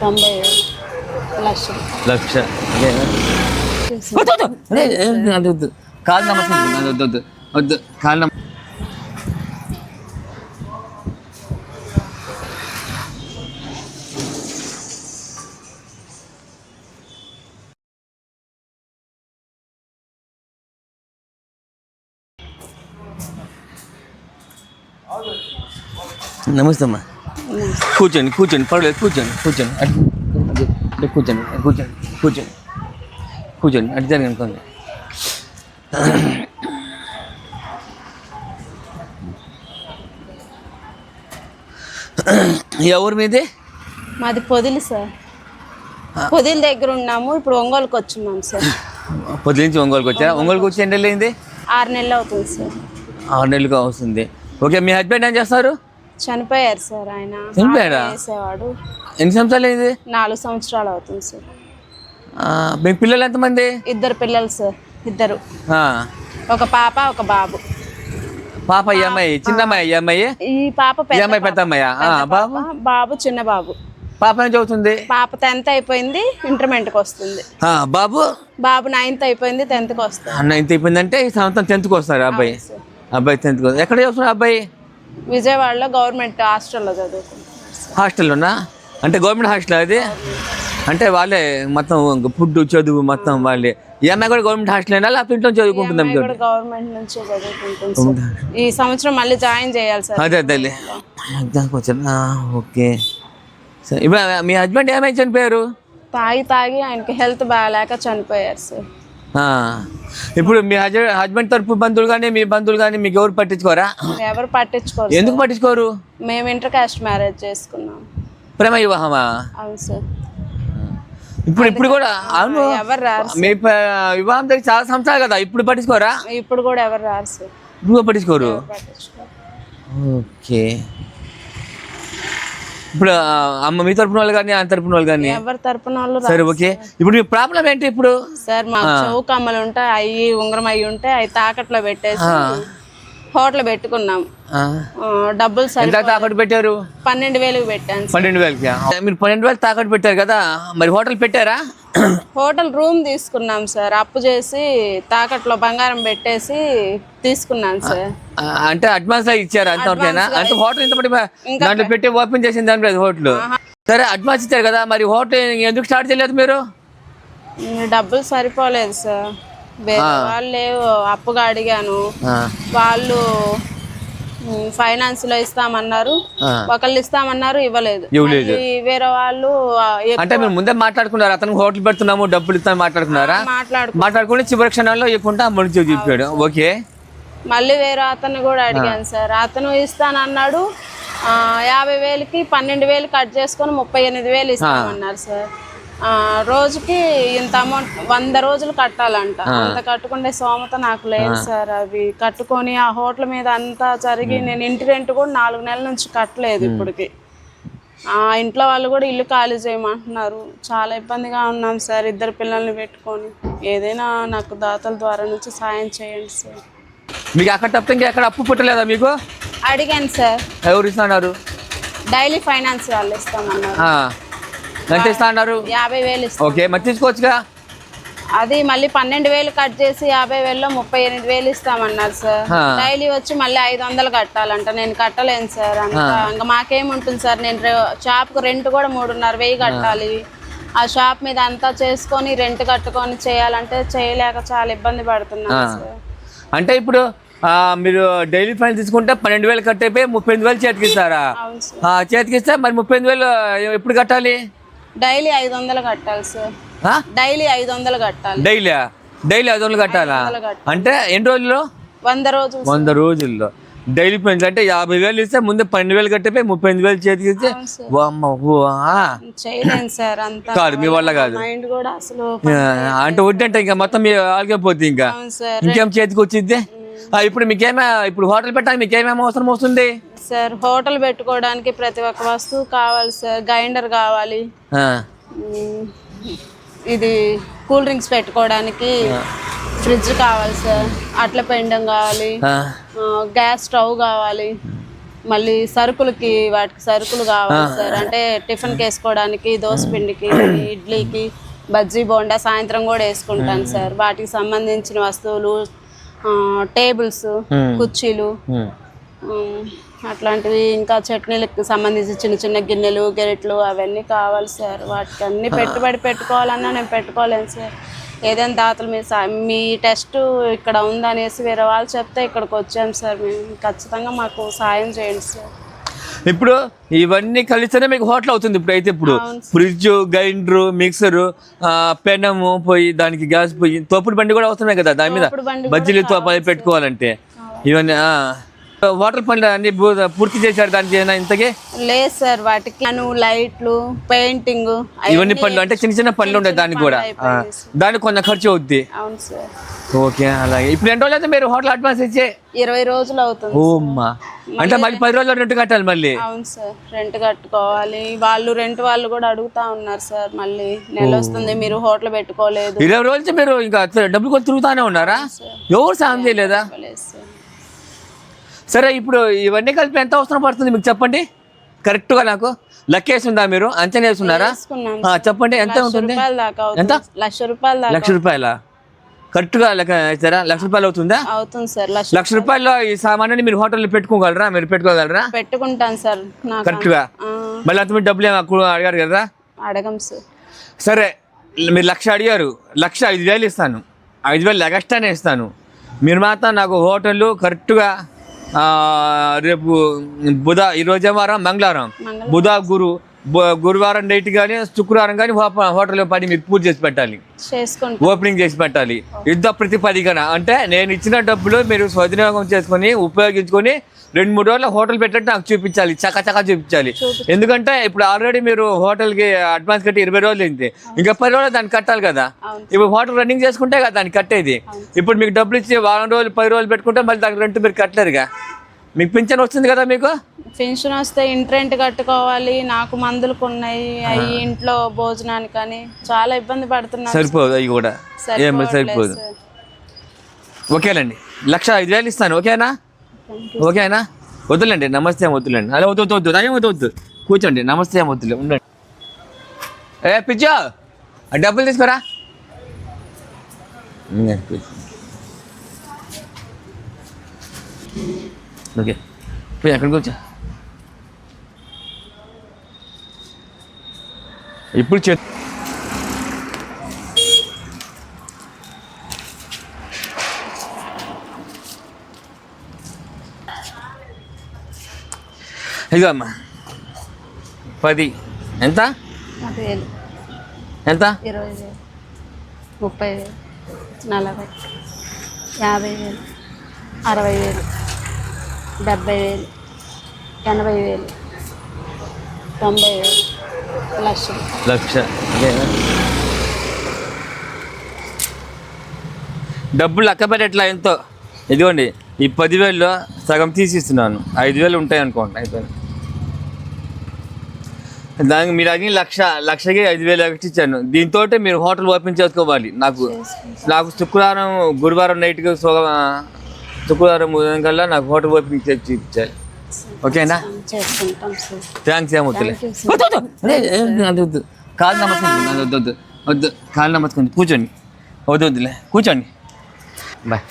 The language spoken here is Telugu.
90 లక్ష వద్దు కాదు నమస్తే వద్దు వద్దు వద్దు కాదు నమస్తే అమ్మా కూర్చోండి కూర్చోండి పర్వాలేదు కూర్చోండి కూర్చోండి అటు కూర్చోండి కూర్చోండి కూర్చోండి కూర్చోండి అటు జరిగి అనుకోండి ఎవరు మీది? మాది పొదిలి సార్. పొదిలి దగ్గర ఉన్నాము, ఇప్పుడు ఒంగోలుకి వచ్చున్నాం సార్. పొద్దు నుంచి ఒంగోలుకి వచ్చారా? ఒంగోలుకి వచ్చి ఎన్ని నెలలు అయింది? 6 నెలలు అవుతుంది సార్. 6 నెలలుగా వస్తుంది. ఓకే, మీ హస్బెండ్ ఏం చేస్తారు? చనిపోయారు సార్. ఆయన చనిపోయారా? చేసేవాడు. ఎన్ని సంవత్సరాలు అయింది? 4 సంవత్సరాలు అవుతుంది సార్. మీ పిల్లలు ఎంతమంది? 2 పిల్లలు సార్. 2, ఒక పాప ఒక బాబు. పాప ఈ అమ్మాయి చిన్న అమ్మాయి, ఈ అమ్మాయి ఈ పాప ఈ అమ్మాయి పెద్ద అమ్మాయా? బాబు బాబు చిన్న బాబు. పాప ఏం చదువుతుంది? పాప 10th అయిపోయింది, ఇంటర్మీడియట్కి వస్తుంది. బాబు 9th అయిపోయింది, 10th వస్తుంది. 9th అయిపోయిందంటే ఈ సంవత్సరం 10th వస్తారు అబ్బాయి. అబ్బాయి 10th ఎక్కడ చదువుతున్నారు అబ్బాయి? విజయవాడలో గవర్నమెంట్ హాస్టల్లో చదువుకుంటున్నారు. హాస్టల్లోనా? అంటే గవర్నమెంట్ హాస్టల్ అది? అంటే వాళ్ళే మొత్తం ఫుడ్ చదువు మొత్తం వాళ్ళే. ఈ అమ్మాయి కూడా గవర్నమెంట్ హాస్టల్ లేకపోతే ఇంట్లో చదువుకుంటుంది? గవర్నమెంట్ నుంచే చదువుకుంటుంది. ఈ సంవత్సరం మళ్ళీ జాయిన్ చేయాలి సార్. అదే అదే వచ్చాను. Okay sir. ఇప్పుడు మీ హస్బెండ్ ఏమై చనిపోయారు? తాగి ఆయనకి హెల్త్ బాగాలేక చనిపోయారు సార్. ఇప్పుడు మీ హస్బెండ్ తరపు బంధువులు కానీ మీ బంధువులు కానీ మీకు ఎవరు పట్టించుకోరా? ఎవరు పట్టించుకోరు. ఎందుకు పట్టించుకోరు? మేము ఇంటర్ కాస్ట్ మ్యారేజ్ చేసుకున్నాం. ప్రేమ వివాహమా? అవును సార్. ఇప్పుడు కూడా అవును. ఎవరు రారు. మీ వివాహం దగ్గర చాలా సంవత్సరాలు కదా, ఇప్పుడు పట్టించుకోరా? ఇప్పుడు కూడా ఎవరు రారు సార్. ఇప్పుడు పట్టించుకోరు. ఓకే. ఇప్పుడు అమ్మ మీ తరపున వాళ్ళు కానీ ఆయన తరపున వాళ్ళు కానీ ఎవరి తరపున వాళ్ళు? సరే ఓకే. ఇప్పుడు మీ ప్రాబ్లం ఏంటి ఇప్పుడు? సార్ మాకు చెవు కమ్మలు ఉంటాయి, అవి ఉంగరం అవి ఉంటాయి, అవి తాకట్లో పెట్టేసి హోటల్ పెట్టుకున్నాం. డబ్బులు తాకట్టు పెట్టారు? 12,000 పెట్టాను. 12,000కి మీరు 12,000 తాకట్టు పెట్టారు కదా, మరి హోటల్ పెట్టారా? హోటల్ రూమ్ తీసుకున్నాం సార్. అప్పు చేసి తాకట్లో బంగారం పెట్టేసి తీసుకున్నాను సార్. అంటే అడ్వాన్స్ ఇచ్చారు అంతవరకేనా? అంటే హోటల్ ఇంతపటి దాంట్లో పెట్టి ఓపెన్ చేసింది దాని హోటల్. సరే అడ్వాన్స్ ఇచ్చారు కదా, మరి హోటల్ ఎందుకు స్టార్ట్ చేయలేదు మీరు? డబ్బులు సరిపోలేదు సార్. వాళ్ళు అప్పుగా అడిగాను, వాళ్ళు ఫైనాన్స్ లో ఇస్తామన్నారు, ఒకళ్ళు ఇస్తామన్నారు, ఇవ్వలేదు. వేరే వాళ్ళు అంటే మీరు ముందే మాట్లాడుకున్నారు, అతను హోటల్ పెడుతున్నాము డబ్బులు ఇస్తామని మాట్లాడుకున్నారా? మాట్లాడుకుని చివరి క్షణాల్లో ఇవ్వకుండా అమ్మని చెప్పాడు. ఓకే. మళ్ళీ వేరే అతను కూడా అడిగాను సార్. అతను ఇస్తానన్నాడు. 50,000కి 12,000 కట్ చేసుకొని 38,000 ఇస్తామన్నారు సార్. రోజుకి ఇంత అమౌంట్ 100 రోజులు కట్టాలంట. అంత కట్టుకుంటే సోమత నాకు లేదు సార్. అవి కట్టుకొని ఆ హోటల్ మీద అంతా జరిగి నేను ఇంటి రెంట్ కూడా 4 నెలల నుంచి కట్టలేదు ఇప్పటికి. ఇంట్లో వాళ్ళు కూడా ఇల్లు ఖాళీ చేయమంటున్నారు. చాలా ఇబ్బందిగా ఉన్నాం సార్ 2 పిల్లల్ని పెట్టుకొని. ఏదైనా నాకు దాతల ద్వారా నుంచి సాయం చేయండి సార్. మీకు అక్కడ తప్ప ఇంకా ఎక్కడ అప్పు పుట్టలేదా మీకు? అడిగాను సార్. ఎవరు ఇస్తున్నారు? డైలీ ఫైనాన్స్ వాళ్ళు ఇస్తామన్నారు. ఎంత ఇస్తా అన్నారు? 50,000 ఇస్తాం. ఓకే, మరి తీసుకోవచ్చుగా. అది మళ్ళీ 12,000 కట్ చేసి 50,000లో 38,000 ఇస్తామన్నారు సార్. డైలీ వచ్చి మళ్ళీ 500 కట్టాలంట. నేను కట్టలేను సార్. అంత ఇంకా మాకేముంటుంది సార్. నేను షాప్కు రెంట్ కూడా 3,500 కట్టాలి. ఆ షాప్ మీద అంతా చేసుకొని రెంట్ కట్టుకొని చేయాలంటే చేయలేక చాలా ఇబ్బంది పడుతున్నాను సార్. అంటే ఇప్పుడు మీరు డైలీ ఫైన్ తీసుకుంటే 12,000 కట్ అయిపోయి 38,000 చేతికి ఇస్తారా? చేతికి ఇస్తే మరి 38,000 ఎప్పుడు కట్టాలి? డైలీ 500 కట్టాలి సార్. డైలీ 500 కట్టాలి. డైలీ 500 కట్టాలా? అంటే ఎన్ని రోజుల్లో? 100 రోజులు. 100 రోజుల్లో డైలీ ఫైన్స్ అంటే 50,000 ఇస్తే ముందే 12,000 కట్టిపోయి 38,000 చేతికి ఇస్తే చేయలేను సార్. అంత కాదు మీ వల్ల కాదు. మైండ్ కూడా అసలు అంటే వడ్డంటే ఇంకా మొత్తం మీ వాళ్ళకే పోతుంది. ఇంకా ఇంకేం చేతికి వచ్చింది? ఇప్పుడు ఇప్పుడు హోటల్ పెట్టడానికి మీకేమేమి అవసరం వస్తుంది సార్? హోటల్ పెట్టుకోవడానికి ప్రతి ఒక్క వస్తువు కావాలి సార్. గ్రైండర్ కావాలి, ఇది కూల్ డ్రింక్స్ పెట్టుకోవడానికి ఫ్రిడ్జ్ కావాలి సార్, అట్ల పెండం కావాలి, గ్యాస్ స్టవ్ కావాలి, మళ్ళీ సరుకులకి వాటికి సరుకులు కావాలి సార్. అంటే టిఫిన్కి వేసుకోవడానికి, దోసపిండికి, ఇడ్లీకి, బజ్జీ బోండా సాయంత్రం కూడా వేసుకుంటాను సార్. వాటికి సంబంధించిన వస్తువులు, టేబుల్స్, కుర్చీలు, అట్లాంటివి, ఇంకా చట్నీలకు సంబంధించి చిన్న చిన్న గిన్నెలు, గెరెట్లు అవన్నీ కావాలి సార్. వాటికి అన్ని పెట్టుబడి పెట్టుకోవాలన్నా నేను పెట్టుకోలేను సార్. ఏదైనా దాతలు మీ టెస్ట్ ఇక్కడ ఉందనేసి వేరే వాళ్ళు చెప్తే ఇక్కడికి వచ్చాం సార్. మేము ఖచ్చితంగా మాకు సాయం చేయండి సార్. ఇప్పుడు ఇవన్నీ కలిస్తేనే మీకు హోటల్ అవుతుంది. ఇప్పుడు ఫ్రిడ్జ్, గ్రైండరు, మిక్సరు, పెనము పొయ్యి, దానికి గ్యాస్ పొయ్యి, తోపుడు బండి కూడా అవసరమే కదా దాని మీద బజ్జీలు పెట్టుకోవాలంటే. ఇవన్నీ హోటల్ పనులు అన్ని పూర్తి చేశారు దానికి ఇంతకీ? లేదు సార్, వాటికి లైట్లు, పెయింటింగ్, ఇవన్నీ పనులు అంటే చిన్న చిన్న పనులు ఉంటాయి దానికి కూడా. దానికి కొంచెం ఖర్చు అవుద్ది. అవును సార్. ఓకే, అలాగే. ఇప్పుడు ఎన్ని రోజులు అయితే మీరు హోటల్ అడ్వాన్స్ ఇచ్చే? 20 రోజులు అవుతుంది. ఓమ్మా, అంటే మళ్ళీ 10 రోజులు రెంట్ కట్టాలి మళ్ళీ? అవును సార్, రెంట్ కట్టుకోవాలి. వాళ్ళు కూడా అడుగుతా ఉన్నారు సార్, మళ్ళీ నెల వస్తుంది మీరు హోటల్ పెట్టుకోలేదు. 20 రోజులు మీరు ఇంకా డబ్బులు కొద్ది తిరుగుతానే ఉన్నారా? ఎవరు సాయం చేయలేదా? సరే, ఇప్పుడు ఇవన్నీ కలిపి ఎంత అవసరం పడుతుంది మీకు చెప్పండి కరెక్ట్గా. నాకు లెక్కేసి ఉందా, మీరు అంచనా వేసుకున్నారా? చెప్పండి, ఎంత ఉంటుంది? ఎంత? ₹1,00,000. కరెక్ట్గా లెక్క వేస్తారా? ₹1,00,000 అవుతుందా? అవుతుంది సార్. ₹1,00,000 ఈ సామాన్ని మీరు హోటల్లో పెట్టుకోగలరా? మీరు పెట్టుకోగలరా? పెట్టుకుంటాను సార్ కరెక్ట్గా. మళ్ళీ అంత మీరు డబ్బులు అడిగారు కదా? అడగం సార్. సరే, మీరు 1,00,000 అడిగారు, 5,000 ఇస్తాను. 5,000 ఎగస్ట్రానే ఇస్తాను. మీరు మాత్రం నాకు హోటల్ కరెక్ట్గా రేపు ఈరోజు వారం మంగళవారం, బుధ, గురువారం నైట్ కానీ శుక్రవారం కానీ హోటల్ పని మీరు పూర్తి చేసి పెట్టాలి, ఓపెనింగ్ చేసి పెట్టాలి. యుద్ధ ప్రతిపదికన అంటే నేను ఇచ్చిన డబ్బులు మీరు సద్వినియోగం చేసుకొని ఉపయోగించుకొని 2-3 రోజులు హోటల్ పెట్టినట్టు నాకు చూపించాలి, చక్కచక్క చూపించాలి. ఎందుకంటే ఇప్పుడు ఆల్రెడీ మీరు హోటల్కి అడ్వాన్స్ కట్టి 20 రోజులు అయింది, ఇంకా 10 రోజులు దాన్ని కట్టాలి కదా. ఇప్పుడు హోటల్ రన్నింగ్ చేసుకుంటే కదా దాన్ని కట్టేది. ఇప్పుడు మీకు డబ్బులు ఇచ్చి వారం రోజులు 10 రోజులు పెట్టుకుంటే మళ్ళీ దానికి రెంట్ మీరు కట్టలేరుగా. మీకు పింఛన్ వస్తుంది కదా? మీకు పెన్షన్ వస్తే ఇంటి రెంట్ కట్టుకోవాలి, నాకు మందులకు ఉన్నాయి, అవి ఇంట్లో భోజనానికి కానీ చాలా ఇబ్బంది పడుతున్నా. సరిపోదు, అవి కూడా సరిపోదు. ఓకేనండి, 1,05,000 ఇస్తాను. ఓకేనా? ఓకేనా? వద్దులేండి, నమస్తే ఏం వద్దులేండి. అలా వద్దు, కూర్చోండి. నమస్తే ఏం వద్దులే, ఉండండి. పిచ్చో, డబ్బులు తీసుకోరా. ఓకే, పోయి అక్కడికి వచ్చా. ఇప్పుడు ఇదిగో అమ్మా, 10 ఎంత? 10,000. ఎంత? 20,000, 30,000, 40,000, 50,000, 60,000, 70,000, 80,000, 90,000, లక్ష. డబ్బులు లెక్క పెట్టట్లా ఎంతో. ఇదిగోండి, ఈ 10,000లో సగం తీసిస్తున్నాను, 5,000 ఉంటాయి అనుకోండి. అయిపోయింది. దానికి మీరు అది లక్షకి 5,000 ఎక్స్ట్రా ఇచ్చాను. దీంతో మీరు హోటల్ ఓపెన్ చేసుకోవాలి. నాకు శుక్రవారం, గురువారం నైట్కి శుక్రవారం ఉదయం కల్లా నాకు హోటల్ ఓపెనింగ్ చేసి ఇచ్చాలి. ఓకేనా? థ్యాంక్స్. ఏమవుతుంది, కాలు నమస్కారం. వద్దు, కాలు నమస్కారం. కూర్చోండి. వద్దులే, కూర్చోండి. బాయ్.